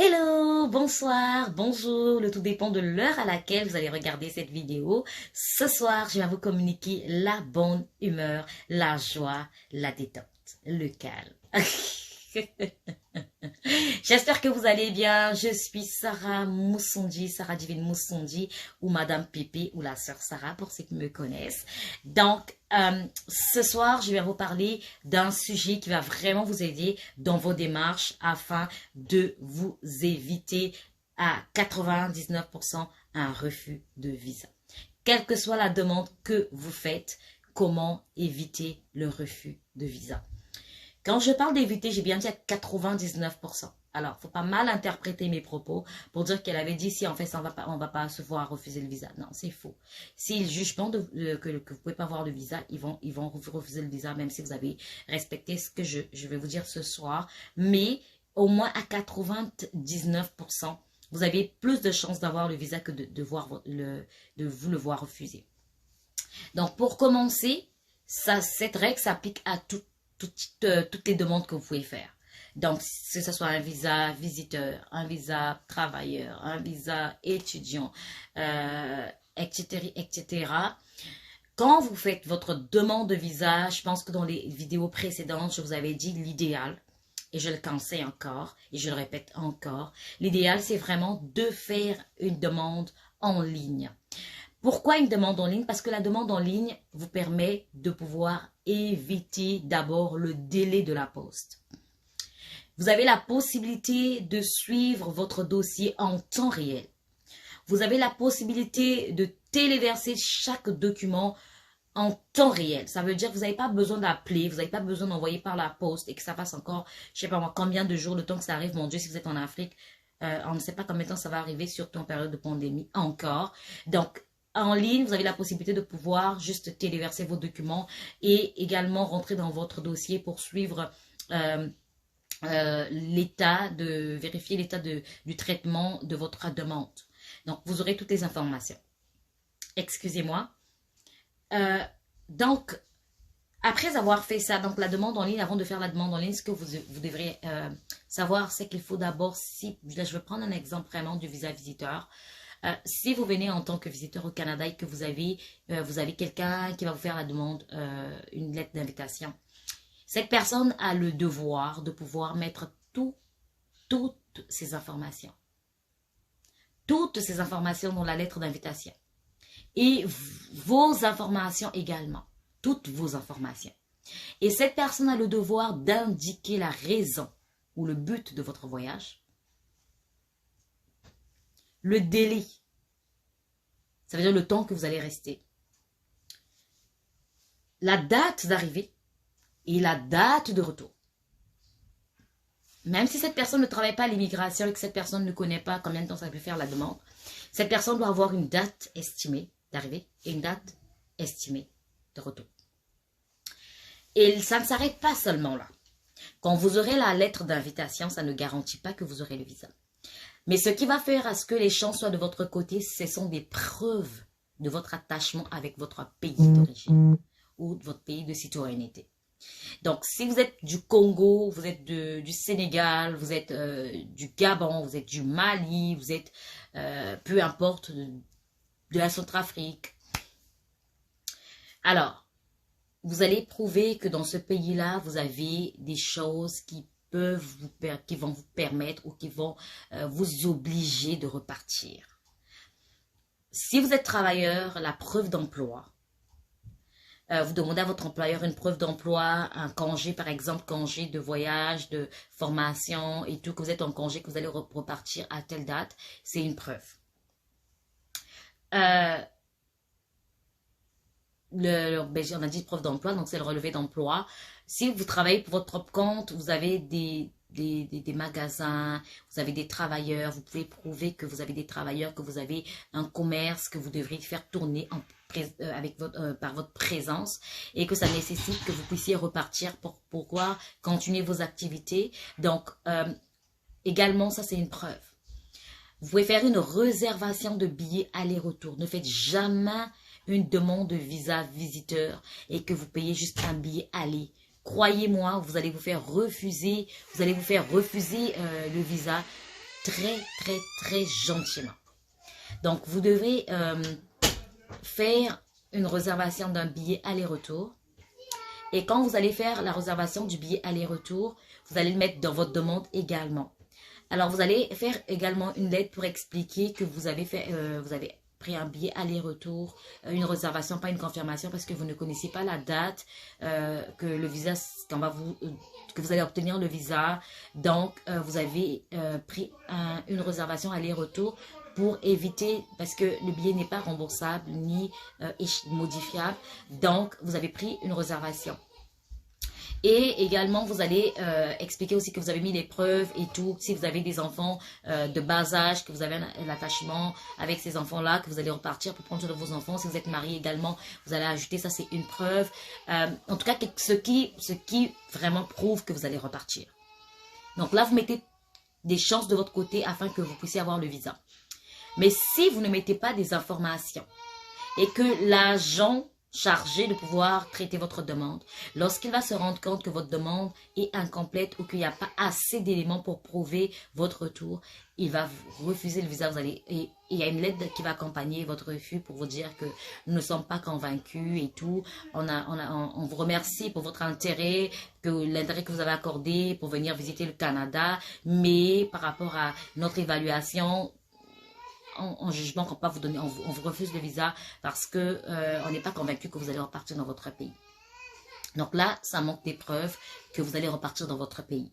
Hello, bonsoir, bonjour, le tout dépend de l'heure à laquelle vous allez regarder cette vidéo. Ce soir, je vais vous communiquer la bonne humeur, la joie, la détente, le calme. J'espère que vous allez bien. Je suis Sarah Moussondi, Sarah Divine Moussondi, ou Madame Pépé, ou la sœur Sarah, pour ceux qui me connaissent. Donc, ce soir, je vais vous parler d'un sujet qui va vraiment vous aider dans vos démarches afin de vous éviter à 99% un refus de visa. Quelle que soit la demande que vous faites, comment éviter le refus de visa? Quand je parle d'éviter, j'ai bien dit à 99%. Alors, faut pas mal interpréter mes propos pour dire qu'elle avait dit si en fait on va pas se voir refuser le visa. Non, c'est faux. S'ils jugent pas que vous pouvez pas avoir le visa, ils vont refuser le visa même si vous avez respecté ce que je vais vous dire ce soir. Mais au moins à 99%, vous avez plus de chances d'avoir le visa que de vous le voir refuser. Donc, pour commencer, cette règle s'applique à toutes les demandes que vous pouvez faire. Donc, que ce soit un visa visiteur, un visa travailleur, un visa étudiant, etc., etc. Quand vous faites votre demande de visa, je pense que dans les vidéos précédentes, je vous avais dit l'idéal, et je le conseille encore, et je le répète encore, l'idéal, c'est vraiment de faire une demande en ligne. Pourquoi une demande en ligne? Parce que la demande en ligne vous permet de pouvoir éviter d'abord le délai de la poste. Vous avez la possibilité de suivre votre dossier en temps réel. Vous avez la possibilité de téléverser chaque document en temps réel. Ça veut dire que vous n'avez pas besoin d'appeler, vous n'avez pas besoin d'envoyer par la poste et que ça fasse encore, je sais pas moi, combien de jours, le temps que ça arrive. Mon Dieu, si vous êtes en Afrique, on ne sait pas combien de temps ça va arriver, surtout en période de pandémie encore. Donc, en ligne, vous avez la possibilité de pouvoir juste téléverser vos documents et également rentrer dans votre dossier pour suivre vérifier l'état du traitement de votre demande. Donc, vous aurez toutes les informations. Excusez-moi. Donc, après avoir fait ça, donc la demande en ligne, avant de faire la demande en ligne, ce que vous devrez savoir, c'est qu'il faut d'abord, là, je vais prendre un exemple vraiment du visa visiteur. Si vous venez en tant que visiteur au Canada et que vous avez quelqu'un qui va vous faire la demande, une lettre d'invitation, cette personne a le devoir de pouvoir mettre toutes ces informations. Toutes ces informations dans la lettre d'invitation. Et vos informations également. Toutes vos informations. Et cette personne a le devoir d'indiquer la raison ou le but de votre voyage. Le délai, ça veut dire le temps que vous allez rester. La date d'arrivée et la date de retour. Même si cette personne ne travaille pas à l'immigration et que cette personne ne connaît pas combien de temps ça peut faire la demande, cette personne doit avoir une date estimée d'arrivée et une date estimée de retour. Et ça ne s'arrête pas seulement là. Quand vous aurez la lettre d'invitation, ça ne garantit pas que vous aurez le visa. Mais ce qui va faire à ce que les chances soient de votre côté, ce sont des preuves de votre attachement avec votre pays d'origine ou de votre pays de citoyenneté. Donc, si vous êtes du Congo, vous êtes du Sénégal, vous êtes du Gabon, vous êtes du Mali, vous êtes, peu importe, de la Centrafrique. Alors, vous allez prouver que dans ce pays-là, vous avez des choses qui vont vous permettre ou qui vont vous obliger de repartir. Si vous êtes travailleur, la preuve d'emploi. Vous demandez à votre employeur une preuve d'emploi, un congé par exemple, congé de voyage, de formation et tout, que vous êtes en congé, que vous allez repartir à telle date, c'est une preuve. On a dit preuve d'emploi, donc c'est le relevé d'emploi. Si vous travaillez pour votre propre compte, vous avez des magasins, vous avez des travailleurs, vous pouvez prouver que vous avez des travailleurs, que vous avez un commerce que vous devriez faire tourner par votre présence et que ça nécessite que vous puissiez repartir pour pouvoir continuer vos activités. Donc, également, ça c'est une preuve. Vous pouvez faire une réservation de billets aller-retour. Ne faites jamais une demande de visa visiteur et que vous payez juste un billet aller. Croyez-moi, vous allez vous faire refuser le visa très, très, très gentiment. Donc, vous devez faire une réservation d'un billet aller-retour. Et quand vous allez faire la réservation du billet aller-retour, vous allez le mettre dans votre demande également. Alors, vous allez faire également une lettre pour expliquer que vous avez pris un billet aller-retour, une réservation, pas une confirmation, parce que vous ne connaissez pas la date que le visa, que vous allez obtenir le visa. Donc, vous avez pris une réservation aller-retour pour éviter, parce que le billet n'est pas remboursable ni modifiable. Donc, vous avez pris une réservation. Et également, vous allez expliquer aussi que vous avez mis les preuves et tout. Si vous avez des enfants de bas âge, que vous avez un attachement avec ces enfants-là, que vous allez repartir pour prendre soin de vos enfants. Si vous êtes marié également, vous allez ajouter ça, c'est une preuve. En tout cas, ce qui vraiment prouve que vous allez repartir. Donc là, vous mettez des chances de votre côté afin que vous puissiez avoir le visa. Mais si vous ne mettez pas des informations et que l'agent chargé de pouvoir traiter votre demande, lorsqu'il va se rendre compte que votre demande est incomplète ou qu'il n'y a pas assez d'éléments pour prouver votre retour, il va vous refuser le visa. Et il y a une lettre qui va accompagner votre refus pour vous dire que nous ne sommes pas convaincus et tout. On vous remercie pour votre intérêt, l'intérêt que vous avez accordé pour venir visiter le Canada, mais par rapport à notre évaluation, en jugement qu'on peut pas vous donner, on vous refuse le visa parce que on n'est pas convaincu que vous allez repartir dans votre pays. Donc là, ça manque des preuves que vous allez repartir dans votre pays.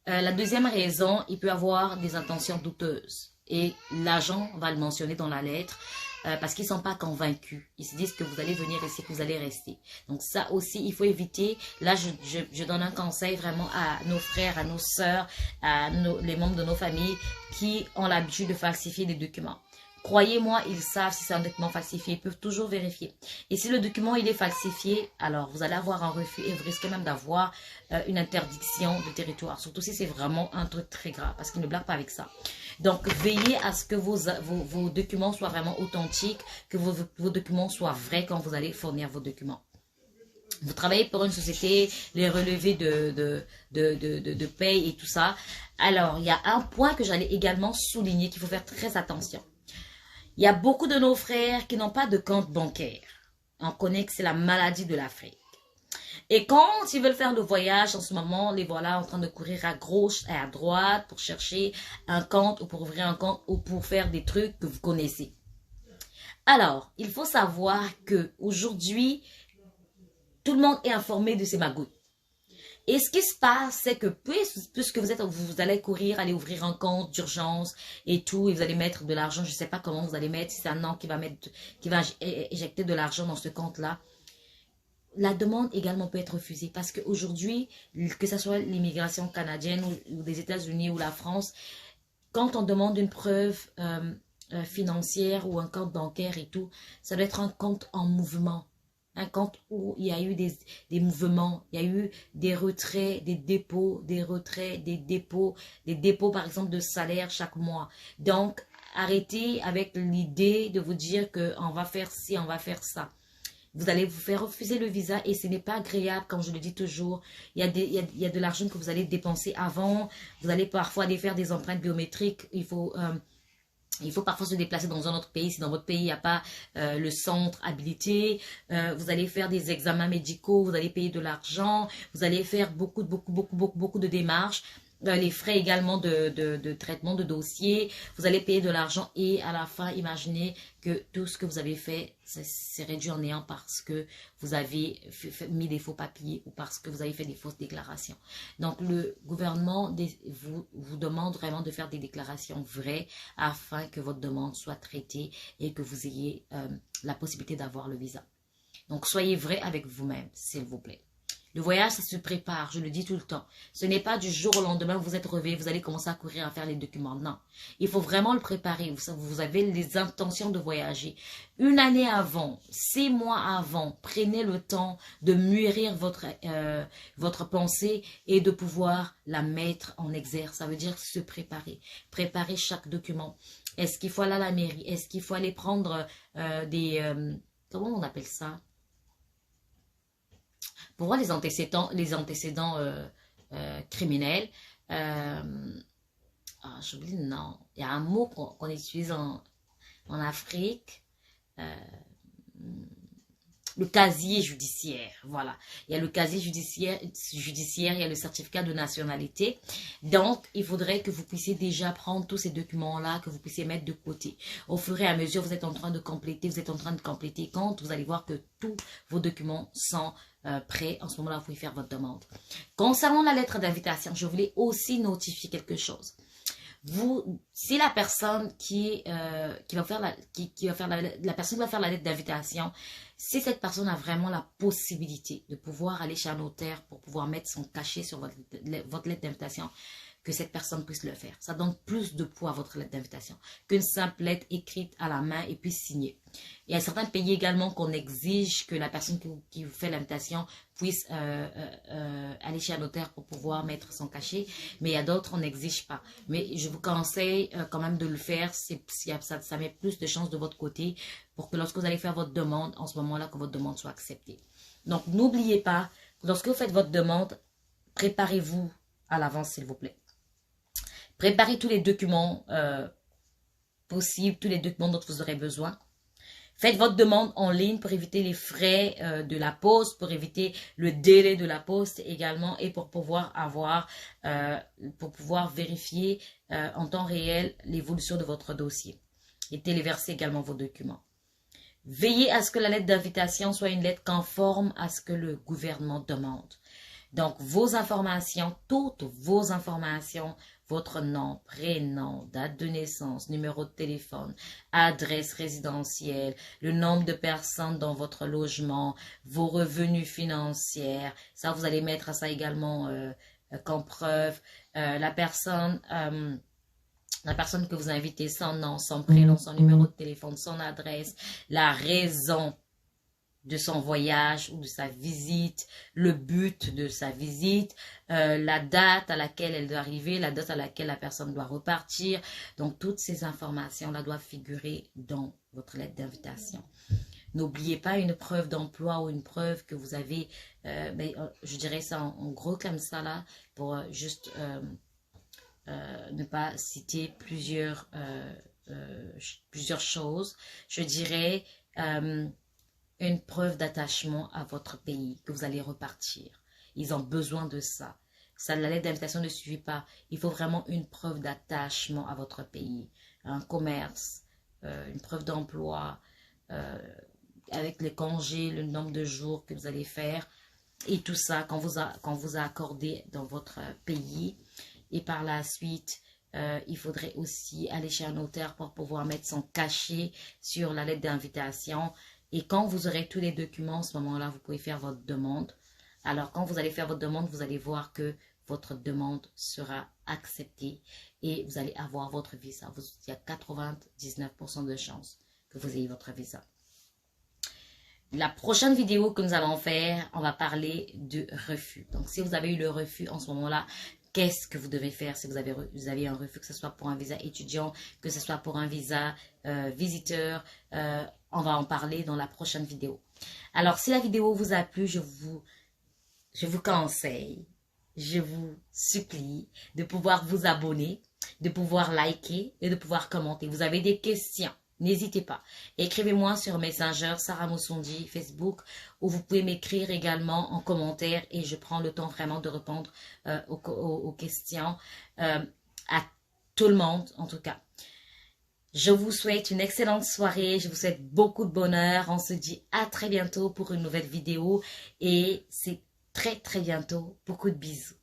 La deuxième raison, il peut avoir des intentions douteuses et l'agent va le mentionner dans la lettre parce qu'ils ne sont pas convaincus. Ils se disent que vous allez venir ici, que vous allez rester. Donc ça aussi, il faut éviter. Là, je donne un conseil vraiment à nos frères, à nos sœurs, les membres de nos familles qui ont l'habitude de falsifier des documents. Croyez-moi, ils savent si c'est un document falsifié, ils peuvent toujours vérifier. Et si le document il est falsifié, alors vous allez avoir un refus et vous risquez même d'avoir une interdiction de territoire. Surtout si c'est vraiment un truc très grave, parce qu'ils ne blaguent pas avec ça. Donc, veillez à ce que vos documents soient vraiment authentiques, que vos documents soient vrais quand vous allez fournir vos documents. Vous travaillez pour une société, les relevés de paye et tout ça. Alors, il y a un point que j'allais également souligner qu'il faut faire très attention. Il y a beaucoup de nos frères qui n'ont pas de compte bancaire. On connaît que c'est la maladie de l'Afrique. Et quand ils veulent faire le voyage, en ce moment, les voilà en train de courir à gauche et à droite pour chercher un compte ou pour ouvrir un compte ou pour faire des trucs que vous connaissez. Alors, il faut savoir que aujourd'hui, tout le monde est informé de ces magouilles. Et ce qui se passe, c'est que puisque vous allez courir, aller ouvrir un compte d'urgence et tout, et vous allez mettre de l'argent, je ne sais pas comment vous allez mettre, si c'est un an qui va éjecter de l'argent dans ce compte-là, la demande également peut être refusée. Parce qu'aujourd'hui, que ce soit l'immigration canadienne ou des États-Unis ou la France, quand on demande une preuve financière ou un compte bancaire et tout, ça doit être un compte en mouvement. Un compte où il y a eu des mouvements, il y a eu des retraits, des dépôts, des retraits, des dépôts par exemple de salaire chaque mois. Donc, arrêtez avec l'idée de vous dire qu'on va faire ci, on va faire ça. Vous allez vous faire refuser le visa et ce n'est pas agréable, comme je le dis toujours. Il y a de l'argent que vous allez dépenser avant. Vous allez parfois aller faire des empreintes biométriques. Il faut parfois se déplacer dans un autre pays. Si dans votre pays, il n'y a pas le centre habilité, vous allez faire des examens médicaux, vous allez payer de l'argent, vous allez faire beaucoup de démarches. Les frais également de traitement de dossier, vous allez payer de l'argent et à la fin, imaginez que tout ce que vous avez fait, c'est réduit en néant parce que vous avez mis des faux papiers ou parce que vous avez fait des fausses déclarations. Donc, le gouvernement vous demande vraiment de faire des déclarations vraies afin que votre demande soit traitée et que vous ayez la possibilité d'avoir le visa. Donc, soyez vrai avec vous-même, s'il vous plaît. Le voyage, ça se prépare, je le dis tout le temps. Ce n'est pas du jour au lendemain, vous êtes réveillé, vous allez commencer à courir à faire les documents. Non, il faut vraiment le préparer. Vous avez les intentions de voyager. Une année avant, 6 mois avant, prenez le temps de mûrir votre pensée et de pouvoir la mettre en exergue. Ça veut dire se préparer. Préparer chaque document. Est-ce qu'il faut aller à la mairie? Est-ce qu'il faut aller prendre comment on appelle ça? Pour voir les antécédents criminels, j'oublie le nom. Il y a un mot qu'on utilise en Afrique. Le casier judiciaire, voilà. Il y a le casier judiciaire, il y a le certificat de nationalité. Donc, il faudrait que vous puissiez déjà prendre tous ces documents-là, que vous puissiez mettre de côté. Au fur et à mesure, vous êtes en train de compléter, quand vous allez voir que tous vos documents sont prêts. En ce moment-là, vous pouvez faire votre demande. Concernant la lettre d'invitation, je voulais aussi notifier quelque chose. Si la personne qui va faire la personne qui va faire la lettre d'invitation, si cette personne a vraiment la possibilité de pouvoir aller chez un notaire pour pouvoir mettre son cachet sur votre lettre d'invitation, que cette personne puisse le faire. Ça donne plus de poids à votre lettre d'invitation qu'une simple lettre écrite à la main et puis signée. Il y a certains pays également qu'on exige que la personne qui vous fait l'invitation puisse aller chez un notaire pour pouvoir mettre son cachet, mais il y a d'autres on n'exige pas. Mais je vous conseille quand même de le faire, ça met plus de chances de votre côté pour que lorsque vous allez faire votre demande, en ce moment-là, que votre demande soit acceptée. Donc n'oubliez pas, lorsque vous faites votre demande, préparez-vous à l'avance s'il vous plaît. Préparez tous les documents possibles, tous les documents dont vous aurez besoin. Faites votre demande en ligne pour éviter les frais de la poste, pour éviter le délai de la poste également et pour pouvoir vérifier en temps réel l'évolution de votre dossier et téléverser également vos documents. Veillez à ce que la lettre d'invitation soit une lettre conforme à ce que le gouvernement demande. Donc, vos informations, toutes vos informations, votre nom, prénom, date de naissance, numéro de téléphone, adresse résidentielle, le nombre de personnes dans votre logement, vos revenus financiers, ça vous allez mettre ça également comme preuve. La personne que vous invitez, son nom, son prénom, son numéro de téléphone, son adresse, la raison de son voyage ou de sa visite, le but de sa visite, la date à laquelle elle doit arriver, la date à laquelle la personne doit repartir. Donc, toutes ces informations-là doivent figurer dans votre lettre d'invitation. N'oubliez pas une preuve d'emploi ou une preuve que vous avez, je dirais ça en gros comme ça là, pour juste ne pas citer plusieurs choses. Je dirais une preuve d'attachement à votre pays, que vous allez repartir. Ils ont besoin de ça. La lettre d'invitation ne suffit pas. Il faut vraiment une preuve d'attachement à votre pays. Un commerce, une preuve d'emploi, avec les congés, le nombre de jours que vous allez faire, et tout ça qu'on vous a accordé dans votre pays. Et par la suite, il faudrait aussi aller chez un notaire pour pouvoir mettre son cachet sur la lettre d'invitation. Et quand vous aurez tous les documents, à ce moment-là, vous pouvez faire votre demande. Alors, quand vous allez faire votre demande, vous allez voir que votre demande sera acceptée et vous allez avoir votre visa. Il y a 99% de chances que vous ayez votre visa. La prochaine vidéo que nous allons faire, on va parler de refus. Donc, si vous avez eu le refus en ce moment-là, qu'est-ce que vous devez faire si vous avez un refus, que ce soit pour un visa étudiant, que ce soit pour un visa visiteur. On va en parler dans la prochaine vidéo. Alors, si la vidéo vous a plu, je vous conseille, je vous supplie de pouvoir vous abonner, de pouvoir liker et de pouvoir commenter. Vous avez des questions, n'hésitez pas. Écrivez-moi sur Messenger, Sarah Moussondi, Facebook, ou vous pouvez m'écrire également en commentaire et je prends le temps vraiment de répondre aux questions à tout le monde, en tout cas. Je vous souhaite une excellente soirée, je vous souhaite beaucoup de bonheur. On se dit à très bientôt pour une nouvelle vidéo et c'est très bientôt. Beaucoup de bisous.